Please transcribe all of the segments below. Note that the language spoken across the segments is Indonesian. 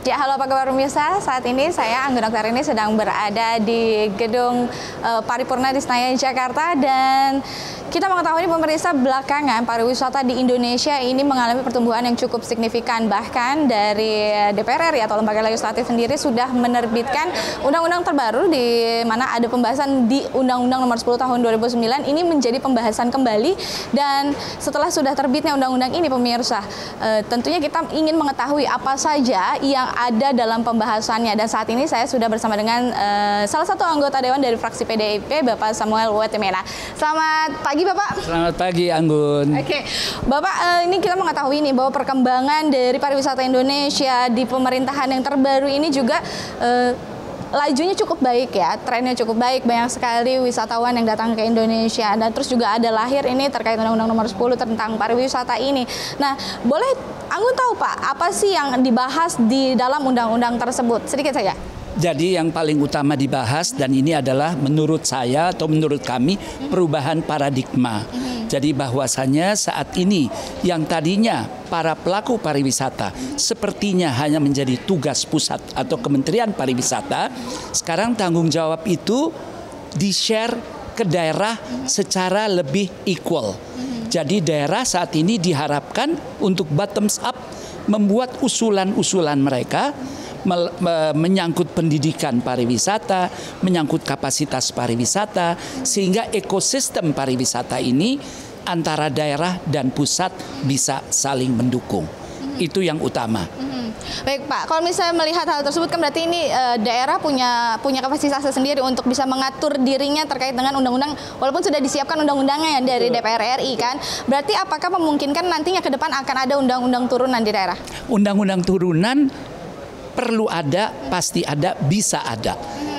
Ya, halo apa kabar pemirsa? Saat ini saya Anggun Oktar ini sedang berada di gedung Paripurna di Senayan, Jakarta, dan kita mengetahui pemirsa belakangan pariwisata di Indonesia ini mengalami pertumbuhan yang cukup signifikan. Bahkan dari DPR RI atau lembaga legislatif sendiri sudah menerbitkan undang-undang terbaru di mana ada pembahasan di Undang-Undang Nomor 10 Tahun 2009 ini menjadi pembahasan kembali. Dan setelah sudah terbitnya undang-undang ini pemirsa, tentunya kita ingin mengetahui apa saja yang ada dalam pembahasannya, dan saat ini saya sudah bersama dengan salah satu anggota Dewan dari fraksi PDIP, Bapak Samuel Watemena. Selamat pagi Bapak. Selamat pagi Anggun. Oke, Bapak, ini kita mengetahui nih bahwa perkembangan dari pariwisata Indonesia di pemerintahan yang terbaru ini juga lajunya cukup baik ya, trennya cukup baik, banyak sekali wisatawan yang datang ke Indonesia, dan terus juga ada lahir ini terkait Undang-Undang Nomor 10 tentang pariwisata ini. Nah, boleh Anggun tahu Pak, apa sih yang dibahas di dalam undang-undang tersebut? Sedikit saja. Jadi yang paling utama dibahas, dan ini adalah menurut saya atau menurut kami perubahan paradigma. Jadi bahwasannya saat ini yang tadinya para pelaku pariwisata sepertinya hanya menjadi tugas pusat atau Kementerian Pariwisata, sekarang tanggung jawab itu di-share ke daerah secara lebih equal. Jadi daerah saat ini diharapkan untuk bottoms up membuat usulan-usulan mereka menyangkut pendidikan pariwisata, menyangkut kapasitas pariwisata, sehingga ekosistem pariwisata ini antara daerah dan pusat bisa saling mendukung. Itu yang utama. Baik Pak, kalau misalnya melihat hal tersebut kan berarti ini daerah punya kapasitas sendiri untuk bisa mengatur dirinya terkait dengan undang-undang, walaupun sudah disiapkan undang-undangnya dari DPR RI kan. Berarti apakah memungkinkan nantinya ke depan akan ada undang-undang turunan di daerah? Undang-undang turunan perlu ada, pasti ada, bisa ada.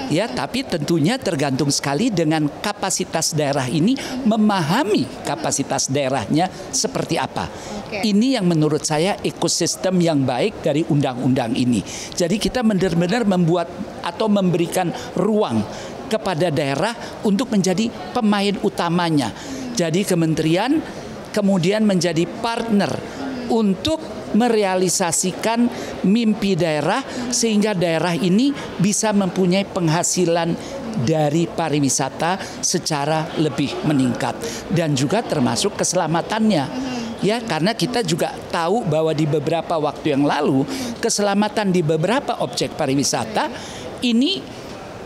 Ya, tapi tentunya tergantung sekali dengan kapasitas daerah ini, memahami kapasitas daerahnya seperti apa. Ini yang menurut saya ekosistem yang baik dari undang-undang ini. Jadi kita benar-benar membuat atau memberikan ruang kepada daerah untuk menjadi pemain utamanya. Jadi kementerian kemudian menjadi partner untuk merealisasikan mimpi daerah sehingga daerah ini bisa mempunyai penghasilan dari pariwisata secara lebih meningkat, dan juga termasuk keselamatannya. Ya, karena kita juga tahu bahwa di beberapa waktu yang lalu keselamatan di beberapa objek pariwisata ini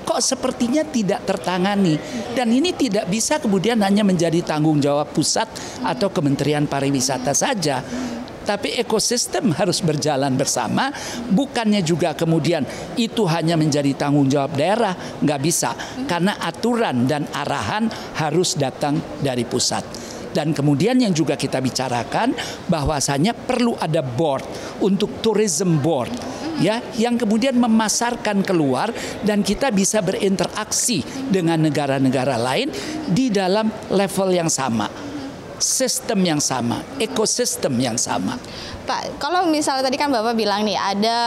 kok sepertinya tidak tertangani, dan ini tidak bisa kemudian hanya menjadi tanggung jawab pusat atau Kementerian Pariwisata saja. Tapi ekosistem harus berjalan bersama, bukannya juga kemudian itu hanya menjadi tanggung jawab daerah, nggak bisa. Karena aturan dan arahan harus datang dari pusat. Dan kemudian yang juga kita bicarakan bahwasanya perlu ada board untuk tourism board, ya, yang kemudian memasarkan keluar dan kita bisa berinteraksi dengan negara-negara lain di dalam level yang sama. Sistem yang sama, ekosistem yang sama. Pak, kalau misalnya tadi kan Bapak bilang nih ada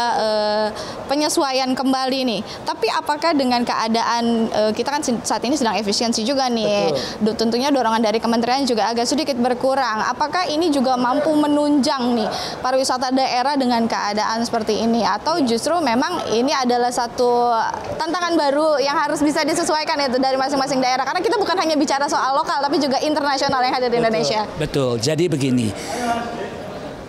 penyesuaian kembali nih, tapi apakah dengan keadaan kita kan saat ini sedang efisiensi juga nih, tentunya dorongan dari kementerian juga agak sedikit berkurang. Apakah ini juga mampu menunjang nih pariwisata daerah dengan keadaan seperti ini, atau justru memang ini adalah satu tantangan baru yang harus bisa disesuaikan itu dari masing-masing daerah, karena kita bukan hanya bicara soal lokal tapi juga internasional yang ada di Indonesia. Betul. Jadi begini,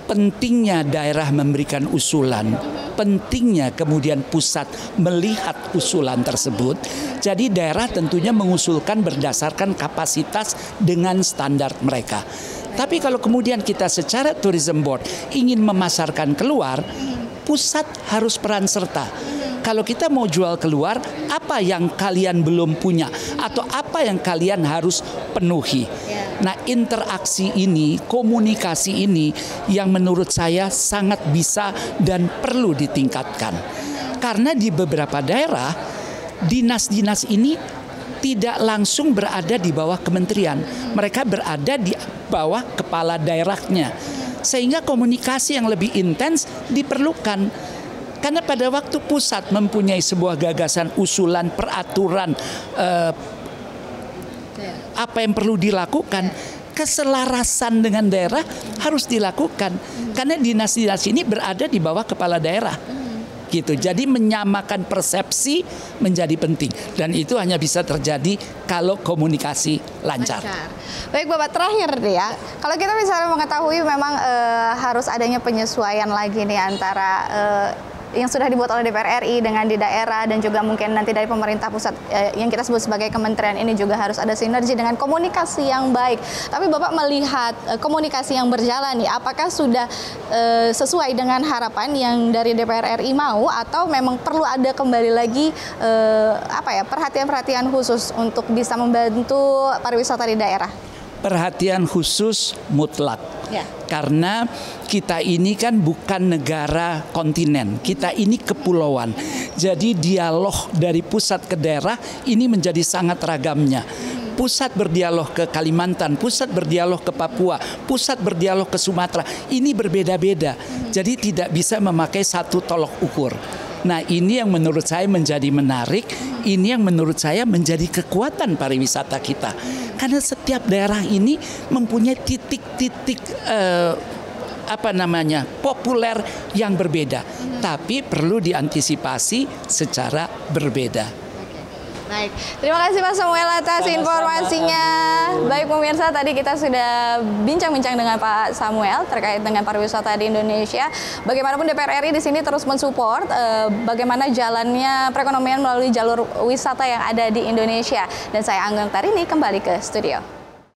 pentingnya daerah memberikan usulan, pentingnya kemudian pusat melihat usulan tersebut. Jadi daerah tentunya mengusulkan berdasarkan kapasitas dengan standar mereka. Tapi kalau kemudian kita secara tourism board ingin memasarkan keluar, pusat harus peran serta. Kalau kita mau jual keluar, apa yang kalian belum punya atau apa yang kalian harus penuhi. Nah, interaksi ini, komunikasi ini yang menurut saya sangat bisa dan perlu ditingkatkan. Karena di beberapa daerah, dinas-dinas ini tidak langsung berada di bawah kementerian. Mereka berada di bawah kepala daerahnya. Sehingga komunikasi yang lebih intens diperlukan. Karena pada waktu pusat mempunyai sebuah gagasan, usulan, peraturan, apa yang perlu dilakukan, keselarasan dengan daerah harus dilakukan. Karena dinas-dinas ini berada di bawah kepala daerah. gitu. Jadi menyamakan persepsi menjadi penting dan itu hanya bisa terjadi kalau komunikasi lancar. Baik Bapak, terakhir deh ya, kalau kita misalnya mengetahui memang harus adanya penyesuaian lagi nih antara yang sudah dibuat oleh DPR RI dengan di daerah dan juga mungkin nanti dari pemerintah pusat yang kita sebut sebagai kementerian ini juga harus ada sinergi dengan komunikasi yang baik. Tapi Bapak melihat komunikasi yang berjalan nih, apakah sudah sesuai dengan harapan yang dari DPR RI mau atau memang perlu ada kembali lagi perhatian-perhatian khusus untuk bisa membantu pariwisata di daerah? Perhatian khusus mutlak. Ya. Karena kita ini kan bukan negara kontinen, kita ini kepulauan. Jadi dialog dari pusat ke daerah ini menjadi sangat ragamnya. Pusat berdialog ke Kalimantan, pusat berdialog ke Papua, pusat berdialog ke Sumatera. Ini berbeda-beda. Jadi tidak bisa memakai satu tolok ukur. Nah, ini yang menurut saya menjadi menarik, ini yang menurut saya menjadi kekuatan pariwisata kita. Karena setiap daerah ini mempunyai titik-titik populer yang berbeda, tapi perlu diantisipasi secara berbeda. Baik, terima kasih Pak Samuel atas informasinya. Baik pemirsa, tadi kita sudah bincang-bincang dengan Pak Samuel terkait dengan pariwisata di Indonesia. Bagaimanapun DPR RI di sini terus mensupport bagaimana jalannya perekonomian melalui jalur wisata yang ada di Indonesia. Dan saya Anggang Tarini kembali ke studio.